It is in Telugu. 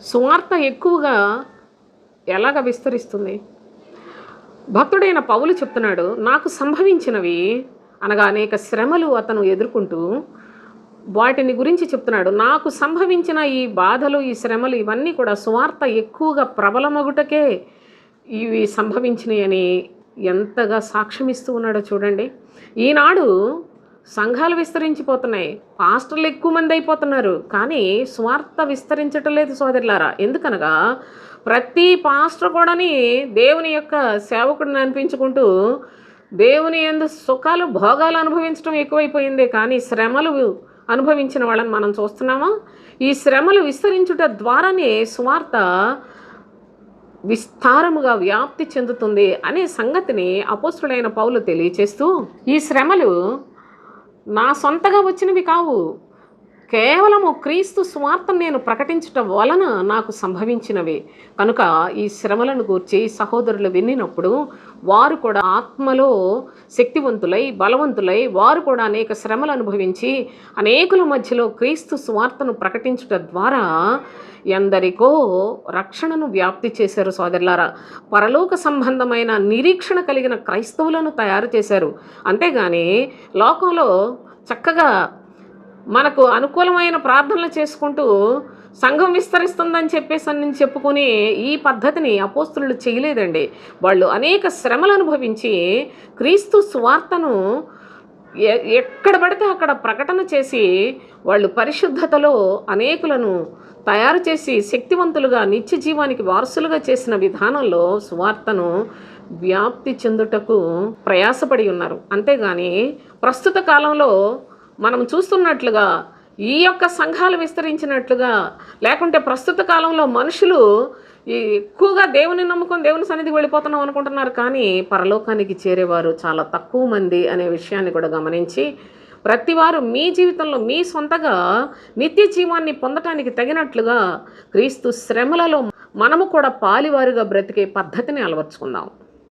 సువార్త ఎక్కువగా ఎలాగ విస్తరిస్తుంది? భక్తుడైన పౌలు చెప్తున్నాడు, నాకు సంభవించినవి అనగా అనేక శ్రమలు అతను ఎదుర్కొంటూ వాటిని గురించి చెప్తున్నాడు. నాకు సంభవించిన ఈ బాధలు, ఈ శ్రమలు ఇవన్నీ కూడా సువార్త ఎక్కువగా ప్రబలమగుటకే ఇవి సంభవించినాయని ఎంతగా సాక్ష్యమిస్తూ ఉన్నాడో చూడండి. ఈనాడు సంఘాలు విస్తరించిపోతున్నాయి, పాస్టర్లు ఎక్కువ మంది అయిపోతున్నారు, కానీ సువార్త విస్తరించటం లేదు సోదరులారా. ఎందుకనగా ప్రతి పాస్టర్ కూడాని దేవుని యొక్క సేవకుడిని అనిపించుకుంటూ దేవుని యందు సుఖాలు భోగాలు అనుభవించడం ఎక్కువైపోయింది, కానీ శ్రమలు అనుభవించిన వాళ్ళని మనం చూస్తున్నామా? ఈ శ్రమలు విస్తరించుట ద్వారానే సువార్త విస్తారముగా వ్యాప్తి చెందుతుంది అనే సంగతిని అపోస్తుడైన పౌలు తెలియచేస్తూ, ఈ శ్రమలు నా సొంతగా వచ్చినవి కావు, కేవలము క్రీస్తు సువార్తను నేను ప్రకటించటం వలన నాకు సంభవించినవి. కనుక ఈ శ్రమలను గూర్చి సహోదరులు వినినప్పుడు వారు కూడా ఆత్మలో శక్తివంతులై బలవంతులై వారు కూడా అనేక శ్రమలు అనుభవించి అనేకుల మధ్యలో క్రీస్తు సువార్తను ప్రకటించటం ద్వారా ఎందరికో రక్షణను వ్యాప్తి చేశారు సోదరులారా. పరలోక సంబంధమైన నిరీక్షణ కలిగిన క్రైస్తవులను తయారు చేశారు. అంతేగాని లోకంలో చక్కగా మనకు అనుకూలమైన ప్రార్థనలు చేసుకుంటూ సంఘం విస్తరిస్తుందని చెప్పేసి చెప్పుకుని ఈ పద్ధతిని అపోస్తులు చేయలేదండి. వాళ్ళు అనేక శ్రమలు అనుభవించి క్రీస్తు సువార్తను ఎక్కడ పడితే అక్కడ ప్రకటన చేసి వాళ్ళు పరిశుద్ధతలో అనేకులను తయారు చేసి శక్తివంతులుగా నిత్య జీవానికి వారసులుగా చేసిన విధానంలో సువార్తను వ్యాప్తి చెందుటకు ప్రయాసపడి ఉన్నారు. అంతేగాని ప్రస్తుత కాలంలో మనం చూస్తున్నట్లుగా ఈ యొక్క సంఘాలు విస్తరించినట్లుగా, లేకుంటే ప్రస్తుత కాలంలో మనుషులు ఎక్కువగా దేవుని నమ్ముకొని దేవుని సన్నిధికి వెళ్ళిపోతున్నాం అనుకుంటున్నారు, కానీ పరలోకానికి చేరేవారు చాలా తక్కువ మంది అనే విషయాన్ని కూడా గమనించి ప్రతివారు మీ జీవితంలో మీ సొంతగా నిత్య జీవాన్ని పొందటానికి తగినట్లుగా క్రీస్తు శ్రమలలో మనము కూడా పాలివారుగా బ్రతికే పద్ధతిని అలవర్చుకుందాం.